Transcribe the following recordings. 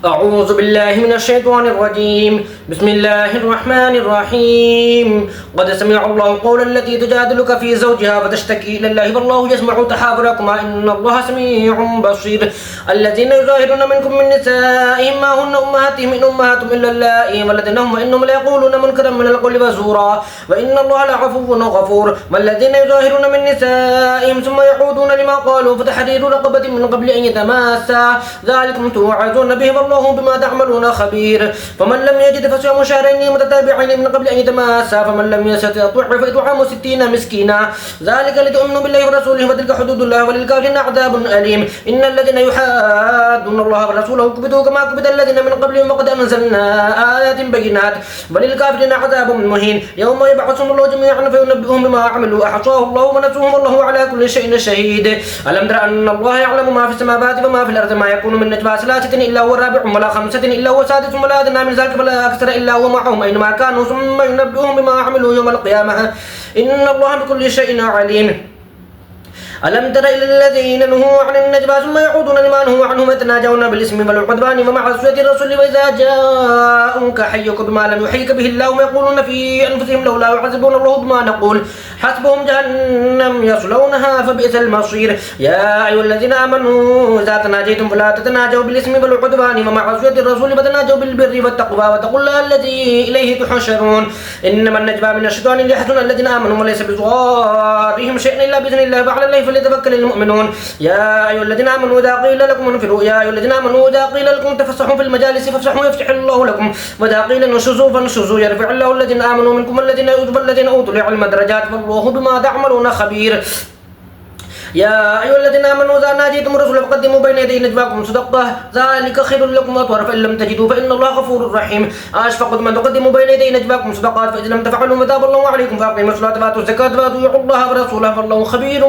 أعوذ بالله من الشيطان الرجيم. بسم الله الرحمن الرحيم. قد سمع الله قول التي تجادلك في زوجها فتشتكي إلى الله والله يسمع تحاوركما إن الله سميع بصير. الذين يظاهرون منكم من نسائهم ما هن أمهاتهم إن أمهاتهم إلا اللائي ولدنهم وإنهم ليقولون منكرا من القول وزورا وإن الله لعفو غفور. والذين يظاهرون من نسائهم ثم يعودون لما قالوا فتحرير رقبة من قبل أن يتماسا ذلكم توعظون به والله بما تعملون خبير. فمن لم يجد فصيام شهرين متتابعين من قبل أن يتماسا فمن لم يستطع فإطعام 60 مسكينا ذلك لتؤمنوا بالله ورسوله وتلك حدود الله وللكافرين عذاب أليم. إن الذين يحادون الله ورسوله كبتوا كما كبت الذين من قبلهم وقد أنزلنا آيات بينات وللكافرين عذاب مهين. يوم يبعثهم الله جميعا فينبئهم بما عملوا أحصاه الله ونسوه والله على كل شيء شهيد. ألم تر أن الله يعلم ما في السماوات وما في الأرض ما يكون من نجوى ثلاثة إلا هو رابعهم ولا خمسة إلا هو سادسهم ولا أدنى من ذلك ولا أكثر إلا هو معهم أينما كانوا ثم ينبئهم بما عملوا يوم القيامة إن الله بكل شيء عليم. ألم تر إلى الذين نهوا عن النجوى ثم يعودون لما نهوا عنه يتناجون بالإثم والعدوان ومعصية الرسول وإذا جاءوك حيوك بما لم يحيك به الله ويقولون في أنفسهم لولا يعذبون الله بما نقول حسبهم جهنم يصلونها فبئس المصير. يا أيها الذين آمنوا إذا تناجيتم فلا تتناجوا بالإثم والعدوان ومعصية الرسول وتناجوا بالبر والتقوى واتقوا الله الذي إليه تحشرون. إنما النجوى من الشيطان ليحزن الذين آمنوا وليس بضارهم شيئا إلا بإذن الله وعلى الله فليتوكل المؤمنون. يا أيها الذين آمنوا إذا قيل لكم انفروا يا أيها الذين آمنوا إذا قيل لكم تفسحوا في المجالس فافسحوا يفسح الله لكم وإذا قيل انشزوا فانشزوا يرفع الله الذين آمنوا منكم والذين أوتوا العلم درجات والله بما تعملون خبير. يا أيها الذين آمنوا إذا ناجيتم الرسول فقدموا بين يدي نجواكم صدقة ذلك خير لكم وأطهر فإن لم تجدوا فإن الله غفور رحيم. أشفقتم أن تقدموا بين يدي نجواكم صدقات فإذا لم تفعلوا فتاب الله عليكم فأقيموا الصلاة وآتوا الزكاة وأطيعوا الله ورسوله والله خبير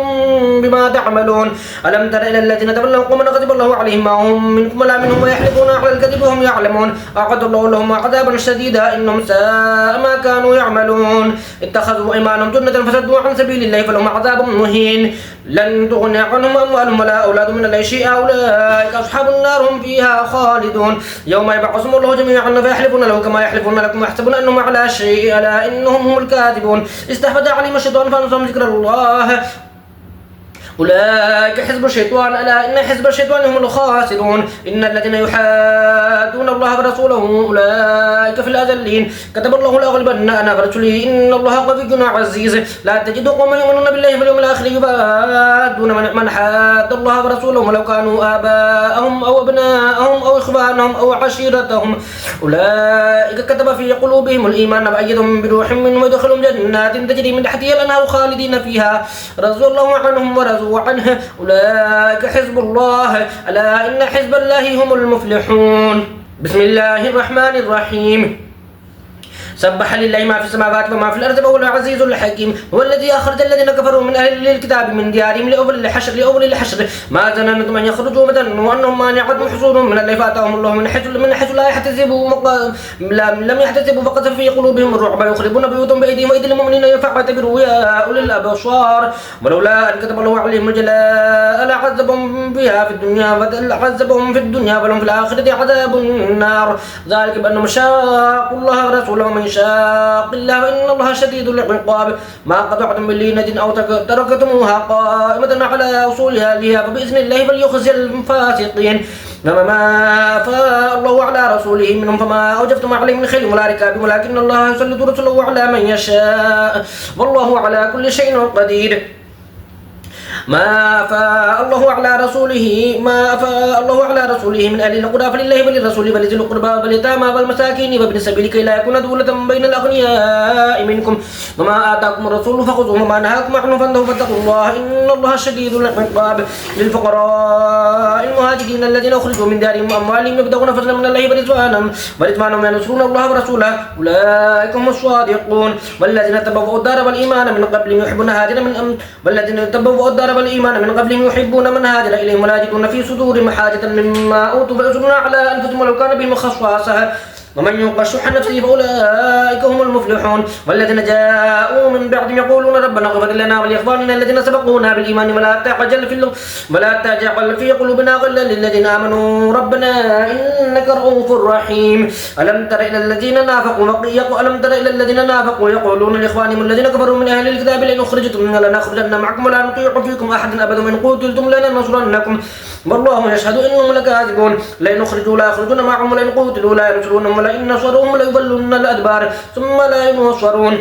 بما تعملون. ألم تر إلى الذين تولوا قوما غضب الله عليهم ما هم منكم ولا منهم ويحلفون على الكذب وهم يعلمون أعد الله لهم عذابا شديدا إنهم ساء ما كانوا يعملون. اتخذوا أيمانهم جنة فصدوا عن سبيل الله فلهم عذاب مهين. لن تغني عنهم أموالهم ولا أولادهم من الله شيئا أولئك أصحاب النار هم فيها خالدون. يوم يبعثهم الله جميعا فيحلفون له كما يحلفون لكم ويحسبون أنهم على شيء ألا إنهم هم الكاذبون. استحوذ عليهم الشيطان فأنساهم ذكر الله أولئك حزب الشيطان ألا إن حزب الشيطان هم الخاسرون. إن الذين يحادون الله ورسوله أولئك في الأذلين. كتب الله لأغلبن أنا ورسله إن الله قوي عزيز. لا تجد قوما يؤمنون بالله واليوم الآخر يبادون من حاد الله ورسوله ولو كانوا آباءهم أو أبناءهم أو إخوانهم أو عشيرتهم أولئك كتب في قلوبهم الإيمان وأيدهم بروح منه ويدخلهم جنات تجري من تحتها الأنهار خالدين فيها رضي الله عنهم ورضوا عنه أولئك حزب الله ألا إن حزب الله هم المفلحون. بسم الله الرحمن الرحيم. سبح لله ما في السماوات وما في الأرض وهو العزيز الحكيم. هو الذي أخرج الذين كفروا من أهل الكتاب من ديارهم لأول الحشر ما ظننتم أن يخرجوا مثلا وأنهم مانعتهم حصولهم من الله فآتاهم الله من حيث لا يحتسبوا لم يحتسبوا فقذف في قلوبهم الرعب يخربون بيوتهم بأيديهم وأيدي المؤمنين فاعتبروا يا أولي الأبصار. ولولا أن كتب الله عليهم الجلاء لعذبهم بها في الدنيا ولهم في الآخرة عذاب النار ذلك بأنهم شاقوا الله ورسوله ومن شاق الله فإن الله شديد العقاب. ما قطعتم من لينة أو تركتموها قائمة على أصولها فبإذن الله فليخزي الفاسقين. فما أفاء الله على رسوله منهم فما أوجفتم عليه من خيل ولا ركاب ولكن الله يسلط رسله على من يشاء والله على كل شيء قدير. ما أفاء الله على رسوله من أهل القرى فلله وللرسول ولذي القربى واليتامى والمساكين وابن السبيل كي لا يكون دولة بين الأغنياء منكم وما آتاكم الرسول فخذوه وما نهاكم عنه فانتهوا فاتقوا الله إن الله شديد العقاب. للفقراء المهاجرين الذين أخرجوا من دارهم وأموالهم يبتغون فضلا من الله ورضوانا وينصرون الله ورسوله أولئك هم الصادقون. والذين تبوأوا الدار والإيمان من قبلهم يحبون من هاجر إليهم ولا يجدون في صدورهم حاجة مما أوتوا فيؤثرون على أنفسهم ولو كان بهم خصاصة ومن يوق شح نفسه فأولئك هم المفلحون. والذين جاءوا من بعدهم يقولون ربنا اغفر لنا ولإخواننا الذين سبقونا بالإيمان ولا تجعل في قلوبنا غلا للذين آمنوا ربنا إنك إنك رؤوف رحيم. ألم تر إلى الذين نافقوا يقولون لإخوانهم الذين كفروا من أهل الكتاب لئن أخرجتم لنخرجن معكم ولا نطيع فيكم أحدا أبدا وإن قتلتم لننصرنكم والله يشهد إنهم لكاذبون. لئن أخرجوا لا يخرجون معهم ولئن قتلوا لا ينصرونهم ولئن نصروهم ليولن الأدبار ثم لا ينصرون.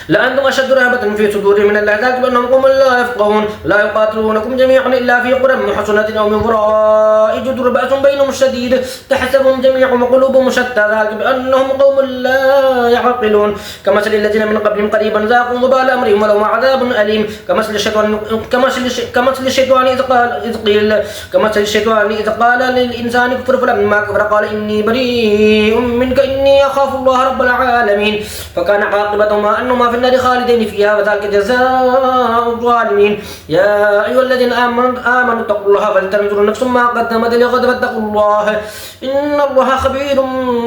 لأنتم أشد رهبة في صدورهم من الله ذلك بأنهم قوم لا يفقهون. لا يقاتلونكم جميعا إلا في قرى محصنة أو من وراء جدر بأس بينهم شديد تحسبهم جميعا وقلوبهم شتى ذلك بأنهم قوم لا يعقلون. كمثل الذين من قبلهم قريبا ذاقوا وبال أمرهم ولهم عذاب أليم. كمثل الشيطان إذ قال للإنسان كفر فلما كفر قال إني بريء منك إني أخاف الله رب العالمين. فكان عاقبتهما أنهما في النار خالدين فيها وذلك جزاء الظالمين. يا أيها الذين آمنوا اتقوا الله ولتنظر نفس ما قدمت لغد واتقوا الله إن الله خبير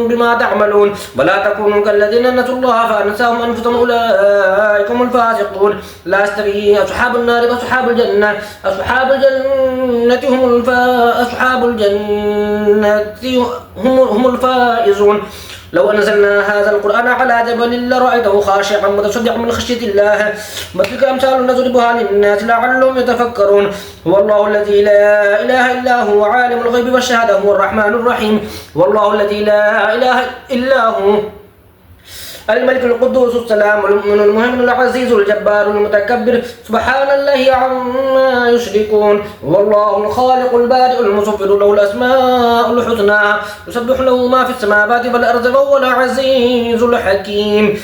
بما تعملون. ولا تكونوا كالذين نسوا الله فأنساهم أنفسهم أولئك هم الفاسقون. لا يستوي أصحاب النار وأصحاب الجنة هم الفائزون. لو أنزلنا هذا القرآن على جبل لرأيته خاشعا متصدعا من خشية الله وتلك أمثال نضربها للناس لعلهم يتفكرون. هو الله الذي لا إله إلا هو عالم الغيب والشهادة هو الرحمن الرحيم. والله الذي لا إله إلا هو الملك القدوس السلام المؤمن المهيمن العزيز الجبار المتكبر سبحان الله عما يشركون. والله الخالق البارئ المصور له الأسماء الحسنى يسبح له ما في السماوات والأرض وهو العزيز الحكيم.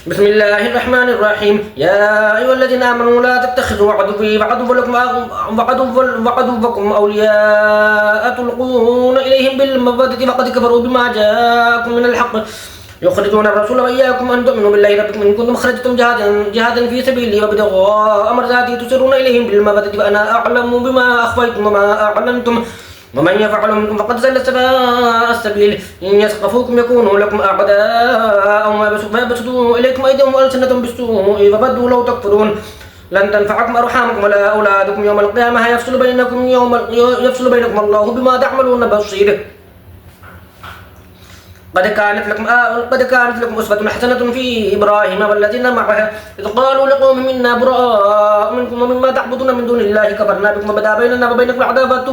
بسم الله الرحمن الرحيم. يا أيها الذين آمنوا لا تتخذوا عدوي وعدوكم أولياء تلقون إليهم بالمودة فقد كفروا بما جاءكم من الحق يخرجون الرسول وإياكم أن تؤمنوا بالله ربكم إن كنتم خرجتم جهادا في سبيلي وابتغاء مرضاتي تسرون إليهم بالمودة فأنا أعلم بما أخفيتم وما أعلنتم ومن يفعل منكم فقد زل سواء السبيل. إن يثقفوكم يكونوا لكم أعداء فيبسطوا إليكم أيديهم وألسنتهم بالسوء فبدوا لو تكفرون. لن تنفعكم أرحامكم ولا أولادكم يوم القيامة يفصل بينكم الله بما تعملون بصير. قد كانت لكم أسوة حسنة في إبراهيم والذين معه إذ قالوا لقومهم إنا براء منكم ومما تعبدون من دون الله كفرنا بكم وبدا بيننا وبينكم العداوة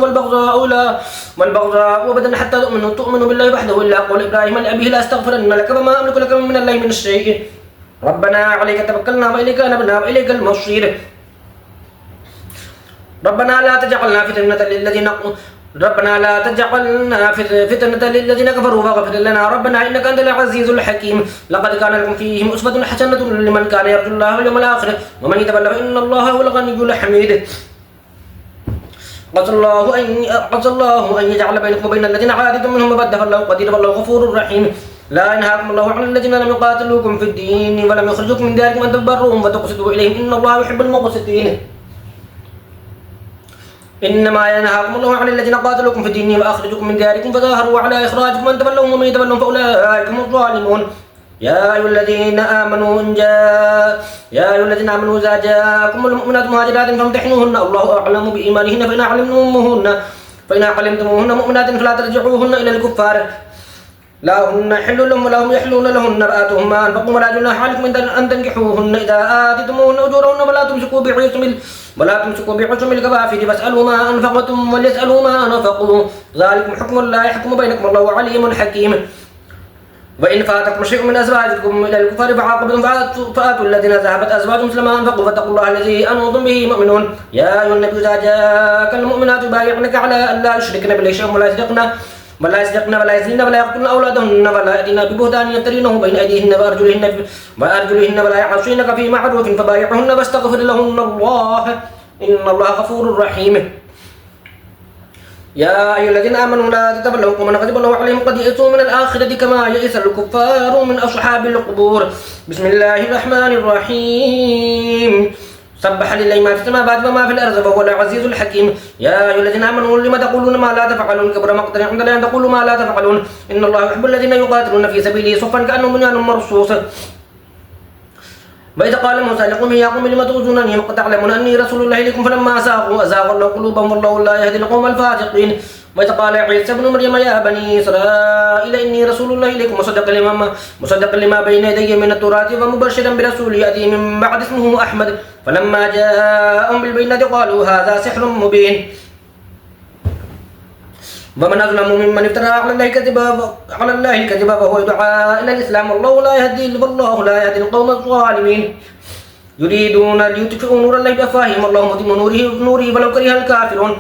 والبغضاء أبدا حتى تؤمنوا بالله وحده إلا قول إبراهيم لأبيه لأستغفرن لك وما أملك لك من الله من الشيء ربنا عليك توكلنا وإليك أنبنا وإليك المصير. ربنا لا تجعلنا فتنة للذين كفروا واغفر لنا ربنا إنك أنت العزيز الحكيم. لقد كان لكم فيهم أسوة حسنة لمن كان يرجو الله واليوم الآخر ومن يتولى فإن الله هو الغني الحميد. عسى الله أن يجعل بينكم وبين الذين عادتم منهم مودة فالله قدير والله غفور رحيم. لا ينهاكم الله عن الذين لم يقاتلوكم في الدين ولم يخرجوكم من دياركم أن تبروهم وتقسطوا إليهم إن الله يحب المقسطين. إنما ينهاكم الله عن الذين قاتلوكم في الدين وأخرجوكم من دياركم فظاهروا على إخراجكم أن تولوهم ومن يتولهم فأولئك هم الظالمون. يا أيها الذين آمنوا إذا جاءكم المؤمنات مهاجرات فامتحنوهن الله أعلم بإيمانهن فإن علمتموهن مؤمنات فلا ترجعوهن إلى الكفار لا هن حل لهم ولا هم يحلون لهن وآتوهم ما أنفقوا ولا جناح عليكم أن تنكحوهن إذا آتيتموهن أجورهن ولا تمسكوا بعصم الكوافر فاسألوا ما أنفقتم وليسألوا ما أنفقوا ذلكم حكم الله يحكم بينكم والله عليم حكيم. وإن فاتكم شيء من أزواجكم إلى الكفار فعاقبتم فآتوا الذين ذهبت أزواجهم مثل ما أنفقوا فاتقوا الله الذي أنتم به مؤمنون. يا أيها النبي إذا جاءك المؤمنات يبايعنك على أن لا يشركن بالله شيئا ولا يسرقن ولا يزنين ولا يقتلن أولادهن ولا يأتين ببهتان يفترينه بين أيديهن وأرجلهن ولا يعصينك في معروف فبايعهن واستغفر لهن الله إن الله غفور رحيم. يا أيها الذين آمنوا لا تتولوا قوما غضب الله عليهم قد يئسوا من الآخرة كما يئس الكفار من أصحاب القبور. بسم الله الرحمن الرحيم. سبح لله ما في السماوات وما في الأرض وهو العزيز الحكيم. يا أيها الذين آمنوا لم تقولون ما لا تفعلون كبر مقتا عند الله أن تقولوا ما لا تفعلون إن الله يحب الذين يقاتلون في سبيله صفا كأنهم بنيان مرصوص. وإذ قال موسى لقومه يا قوم لم تؤذونني وقد تعلمون أني رسول الله إليكم فلما أزاغوا الله قلوبهم والله لا يهدي القوم الفاسقين. وإذ قال عيسى ابن مريم يا بني إسرائيل إني رسول الله إليكم مصدقا لما بين يدي من التوراة ومبشرا برسول يأتي من بعد اسمه أحمد فلما جاءهم بالبينات قالوا هذا سحر مبين ومن أظلم ممن افترى على الله الكذب وهو يدعى إلى الإسلام والله لا يهدي القوم الظالمين يريدون ليطفئوا نور الله بأفواههم والله متم نوره ولو كره الكافرون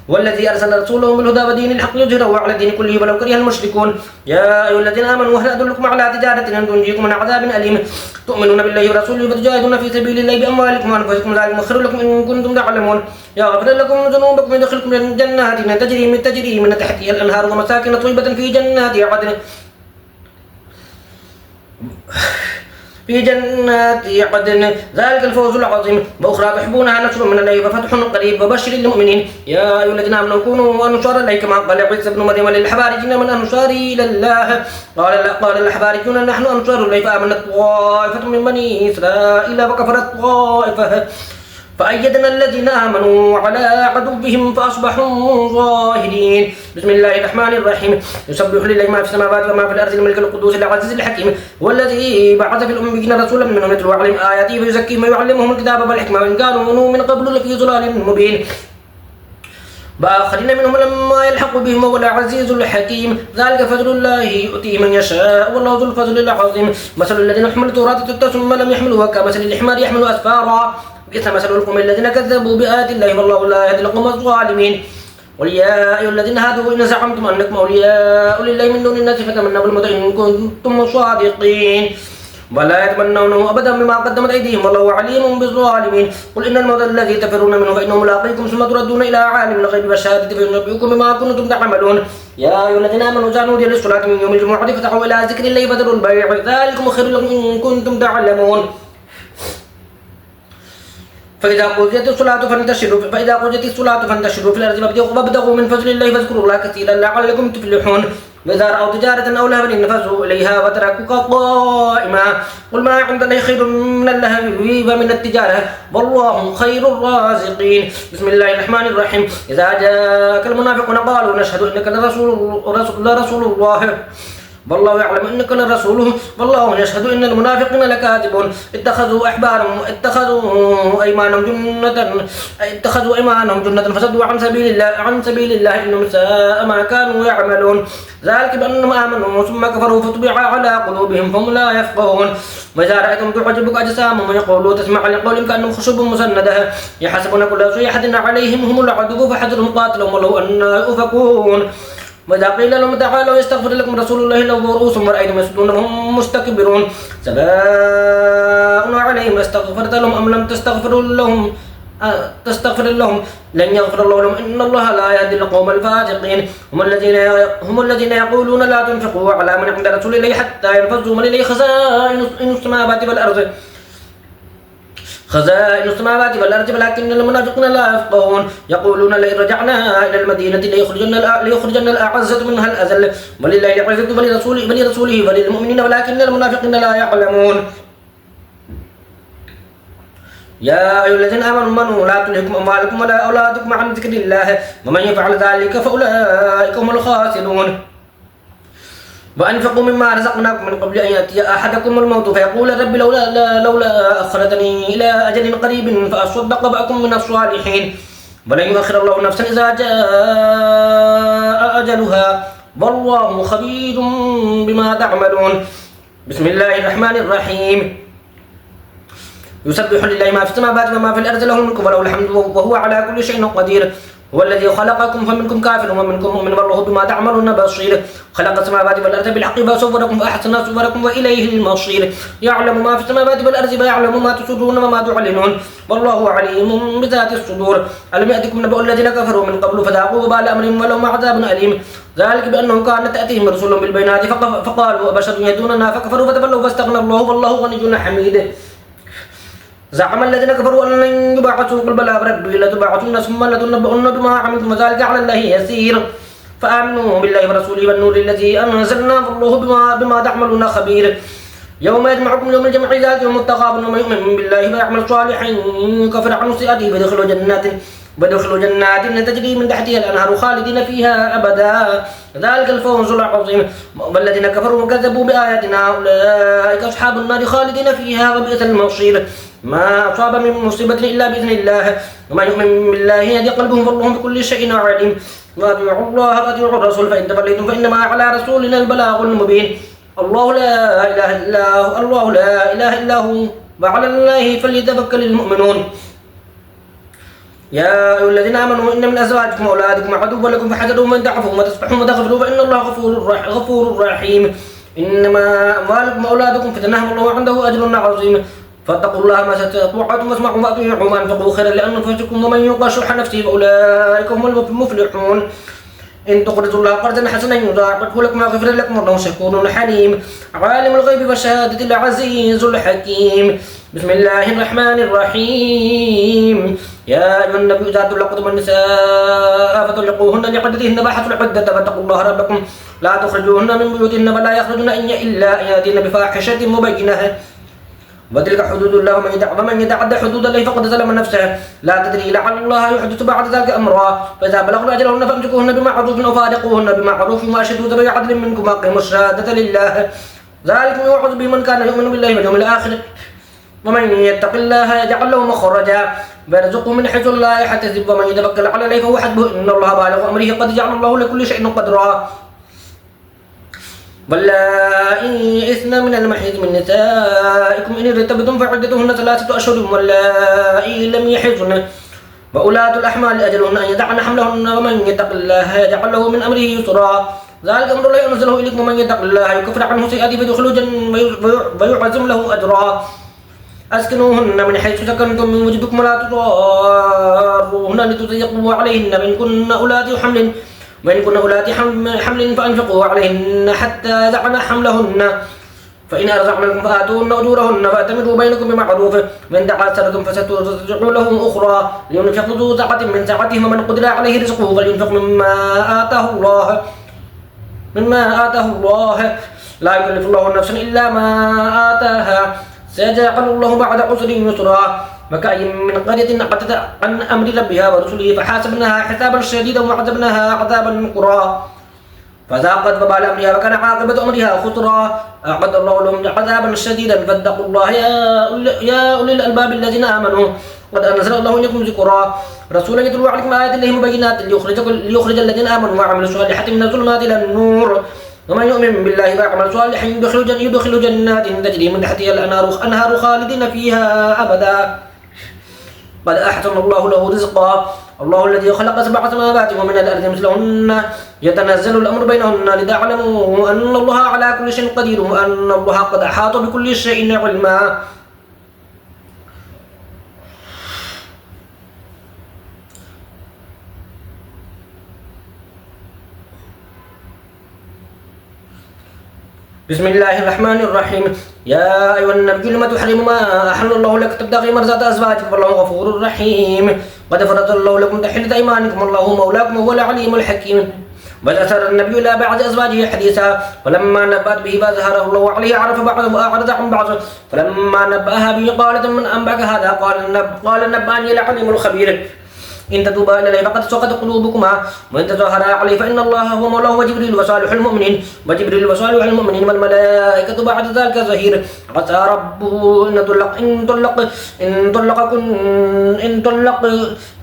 والذي أرسل رسوله بالهدى ودين الحق ليظهره على الدين كله ولو كره المشركون يا أيها الذين آمنوا هل أدلكم على تجارة تنجيكم من عذاب أليم تؤمنون بالله ورسوله فتجاهدون في سبيل الله بأموالكم وأنفسكم ذلك خير لكم إن كنتم تعلمون يغفر لكم ذنوبكم ويدخلكم جنات تجري من تحتها الأنهار ومساكن طيبة في جنات عدن ذلك الفوز العظيم وأخرى تحبونها نصر من الله وفتح قريب وبشر المؤمنين يا أيها الذين آمنوا كونوا أنصار الله كما قال عيسى ابن مريم للحواريين من أنصاري إلى الله قال الحواريون نحن أنصار الله فآمنت طائفة من بني إسرائيل وكفرت طائفة فأيدنا الذين آمنوا على عدوهم فأصبحوا ظاهرين بسم الله الرحمن الرحيم يسبح لله ما في السماوات وما في الأرض الملك القدوس العزيز الحكيم والذي بعث في الأميين رسولا منهم يتلو عليهم آياته ويزكيهم ويعلمهم الكتاب والحكمة وإن كانوا من قبل لفي ضلال مبين وآخرين منهم لما يلحق بهم هو العزيز الحكيم ذلك فضل الله يؤتيه من يشاء والله ذو الفضل العظيم مثل الذين حملوا التوراة ثم لم يحملوها كمثل الحمار يحمل أسفارا بئس مثل القوم الذين كذبوا بآيات الله والله لا يهدي القوم الظالمين قل يا أيها الذين هادوا إن زعمتم أنكم أولياء لله من دون الناس فتمنوا الموت إن كنتم صادقين ولا يتمنونه أبدا بما قدمت أيديهم والله عليم بالظالمين قل إن الموت الذي تفرون منه فإنه ملاقيكم ثم تردون إلى عالم الغيب والشهادة فينبئكم بما كنتم تعملون يا أيها الذين آمنوا إذا نودي للصلاة من يوم الجمعة فاسعوا إلى ذكر الله وذروا البيع ذلكم خير لكم إن كنتم تعلمون فإذا قضيت الصلاة فانتشروا في الأرض وابتغوا من فضل الله واذكروا الله كثيرا لعلكم تفلحون وإذا رأوا تجارة أو لهوا انفزوا إليها وتركوك قائما قل ما عند الله خير من اللهو ومن التجارة والله خير الرازقين بسم الله الرحمن الرحيم إذا جاءك المنافقون قالوا نشهد إنك لرسول الله والله يعلم إنك لرسوله والله يشهد إن المنافقين لكاذبون اتخذوا أيمانهم جنة فصدوا عن سبيل الله إنهم ساء ما كانوا يعملون ذلك بأنهم آمنوا ثم كفروا فطبع على قلوبهم فهم لا يفقهون وإذا رأيتهم تعجبك أجسامهم ويقولوا تسمع لقولهم كأنهم خشب مسندة يحسبون كل صيحة عليهم هم العدو فحذرهم قاتلهم ولو أن يؤفكون وإذا قيل لهم تعالوا يستغفر لكم رسول الله لووا رؤوسهم ورأيتهم يسجدون وهم مستكبرون سواء عليهم استغفرت لهم أم لم تستغفر لهم لن يغفر الله لهم إن الله لا يهدي القوم الفاسقين هم الذين يقولون لا تنفقوا على من عند رسول الله حتى ينفذوا من إليه خزائن السماوات والأرض ولكن المنافقين لا يفقهون يقولون لئن رجعنا إلى المدينة ليخرجن الأعزة منها الأذل ولله العزة ولرسوله وللمؤمنين ولكن المنافقين لا يعلمون يا أيها الذين آمنوا لا تلهكم أموالكم ولا أولادكم عن ذكر الله ومن يفعل ذلك فأولئك هم الخاسرون وأنفقوا مما رزقناكم من قبل أن يأتي أحدكم الموت فيقول رب لولا أخرتني إلى أجل قريب فأصدق وأكن من الصالحين ولن يؤخر الله نفسا إذا جاء أجلها والله خبير بما تعملون بسم الله الرحمن الرحيم يسبح لله ما في السماوات وما في الأرض له الملك وله الحمد وهو على كل شيء قدير هو الذي خلقكم فمنكم كافر ومنكم مؤمن والله بما تعملون بصير خلق السماوات والأرض بالحق وصوركم فأحسن صوركم وإليه المصير يعلم ما في السماوات والأرض ويعلم ما تسرون وما تعلنون والله عليم بذات الصدور ألم يأتكم نبأ الذين كفروا من قبل فذاقوا وبال أمرهم ولهم عذاب أليم ذلك بأنه كانت تأتيهم رسل بالبينات فقالوا أبشر يهدوننا فكفروا فتولوا فاستغنى الله والله غني حميد زعم الذين كفروا أن لن يبعثوا قل بلى وربي لتبعثن ثم لتنبؤن بما عملتم وذلك على الله يسير فآمنوا بالله ورسوله والنور الذي أنزلنا والله بما تعملون خبير يوم يجمعكم يوم الجمع ذلك يوم التغابن ومن يؤمن بالله ويعمل صالحا يكفر عنه سيئاته فيدخله وادخلوا جنات تجري من تحتها الأنهار خالدين فيها أبدا ذلك الفوز العظيم. والذين كفروا وكذبوا بآياتنا أولئك أصحاب النار خالدين فيها وبئس المصير. ما أصاب من مصيبة إلا بإذن الله ومن يؤمن بالله يهدي قلبه والله بكل شيء عليم. وأطيعوا الله وأطيعوا الرسول فإن توليتم فإنما على رسولنا البلاغ المبين. الله لا إله إلا هو الله لا إله إلا هو وعلى الله فليتوكل المؤمنون. يا أيها الذين آمنوا إن من أزواجكم وأولادكم عدوا لكم فاحذروهم من تعفوا وتصفحوا وتغفروا فإن الله غفور رحيم. إنما أموالكم وأولادكم فتنة والله عنده أجر عظيم. فاتقوا الله ما استطعتم واسمعوا وأطيعوا وأنفقوا خيرا لأنفسكم ومن يوق شح نفسه فأولئك هم المفلحون. إن تقرضوا الله قرضا حسنا يضاعفه لكم ويغفر لكم والله شكور حليم. عالم الغيب والشهادة العزيز الحكيم. بسم الله الرحمن الرحيم. يا أيها النبي إذا طلقتم النساء فطلقوهن لعدتهن فاحصوا العدة فاتقوا الله ربكم لا تخرجوهن من بيوتهن ولا يخرجن إلا أن يأتين بفاحشة مبينة وتلك حدود الله ومن يتعدى حدود الله فقد ظلم نفسه لا تدري لعل الله يحدث بعد ذلك أمرا. فإذا بلغن أجلهن فامسكوهن بمعروف أو فارقوهن بمعروف وأشهدوا ذوي عدل منكم وأقيموا الشهادة لله ذلكم يوعظ به من كان يؤمن بالله واليوم الآخر ومن يتق الله يجعل له مخرجا ويرزقه من حيث لا يحتسب ومن يتوكل على الله فهو حسبه إن الله بالغ أمره قد جعل الله لكل شيء قدرا. واللائي يئسن من المحيض من نسائكم إن ارتبتم فعدتهن 3 أشهر واللائي لم يحضن وأولاة الأحمال أجلهن أن يدعن حملهن ومن يتق الله يجعل له من أمره يسرا. ذلك أمر الله ينزله إليكم ومن يتق الله يكفر عنه سيئاته فيدخله جنة ويعظم له أجرا. أسكنوهن من حيث سكنتم من وجدكم ولا تضاروهن لتضيقوا عليهن وإن كن أولاد حمل فأنفقوا عليهن حتى يضعن حملهن فإن أرضعن لكم فآتوهن أجورهن فأتمروا بينكم بمعروف وإن تعاسرتم فسترجع لهم أخرى لينفق ذو سعة من سعته ومن قدر عليه رزقه فلينفق مما آتاه الله لا يكلف الله نفسا إلا ما آتاها سيجعل الله بعد عسر يسرا. وكأي من قرية عتت عن أمر ربها ورسله فحاسبناها حسابا شديدا وعذبناها عذابا نكرا فذاقت وبال أمرها وكان عاقبة أمرها خسرا. أعد الله لهم عذابا شديدا فاتقوا الله يا أولي الألباب الذين آمنوا قد أنزل الله إليكم ذكرا رسولا يتلو عليكم آيات الله مبينات ليخرج الذين آمنوا وعملوا الصالحات من الظلمات إلى النور ومن يؤمن بالله ويعمل صالحا يدخل جنات تجري من تحتها الأنهار خالدين فيها أبدا قد أحسن الله له رزقا. الله الذي خلق 7 سماوات ومن الأرض مثلهن يتنزل الأمر بينهن لتعلموا أن الله على كل شيء قدير وأن الله قد أحاط بكل شيء علما. بسم الله الرحمن الرحيم. يا أيها النبي لم تحرم ما أحل الله لك تبتغي مرضات أزواجك والله غفور رحيم. قد فرض الله لكم تحلة أيمانكم والله مولاكم وهو العليم الحكيم. بل أسر النبي إلى بعض أزواجه حديثا فلما نبأت به فأظهره الله عليه عرف بعضه وأعرض عن بعض فلما نبأها به قالت من أنبأك هذا قال نبأني العليم الخبير. إن تتوبا إلى الله فقد سقطت قلوبكما وإن تظاهرا عليه فإن الله هو مولاه وجبريل وصالح المؤمنين والملائكة بعد ذلك ظهير. عسى ربه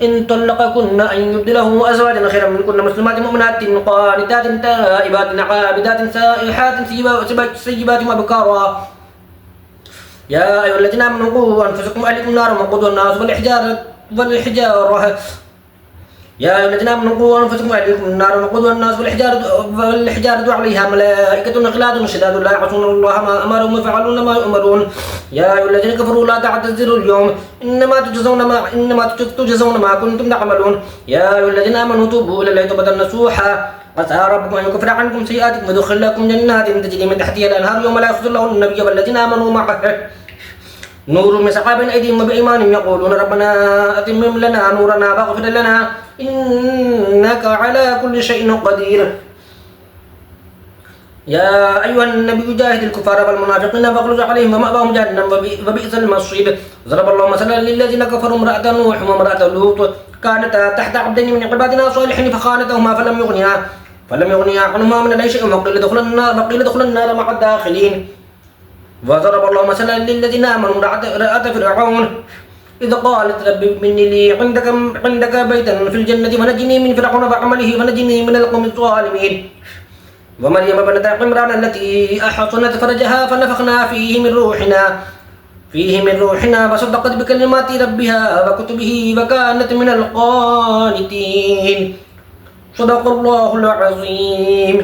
إن طلقكن أن يبدله أزواجا خيرا منكن مسلمات مؤمنات قانتات تائبات عابدات سائحات سيبات وأبكارا. يا أيها الذين آمنوا قوا أنفسكم وأهليكم نارا وقودها الناس والحجارة يا أيها الذين آمنوا قوا أنفسكم وأهليكم نارا وقودها الناس والحجارة عليها ملائكة غلاظ شداد لا يعصون الله ما أمرهم ويفعلون ما يؤمرون. يا أيها الذين كفروا لا تعتذروا اليوم إنما تجزون ما كنتم تعملون. يا أيها الذين آمنوا توبوا إلى الله توبة نصوحا عسى ربكم أن يكفر عنكم سيئاتكم ويدخلكم جنات تجري من تحتها الأنهار يوم لا يخزي الله النبي والذين آمنوا معه نور مسحا بين أيديهم وبأيمانهم يقولون ربنا أتمم لنا نورنا واغفر لنا إنك على كل شيء قدير. يا أيها النبي جاهد الكفار والمنافقين واغلظ عليهم ومأواهم جهنم وبئس المصير. ضرب الله مثلا للذين كفروا امرأة نوح وامرأة لوط كانتا تحت عبدين من عبادنا صالحين فخانتهما فلم يغنيا عنهما من الله شيء وقيل ادخلا النار مع الداخلين. وضرب الله مثلا للذين آمنوا امرأة فرعون إذ قالت رب ابن لي عندك بيتا في الجنة ونجني من فرعون وعمله ونجني من القوم الظالمين. ومريم ابنة عمران التي أحصنت فرجها فنفخنا فيه من روحنا وصدقت بكلمات ربها وكتبه وكانت من القانتين. صدق الله العظيم.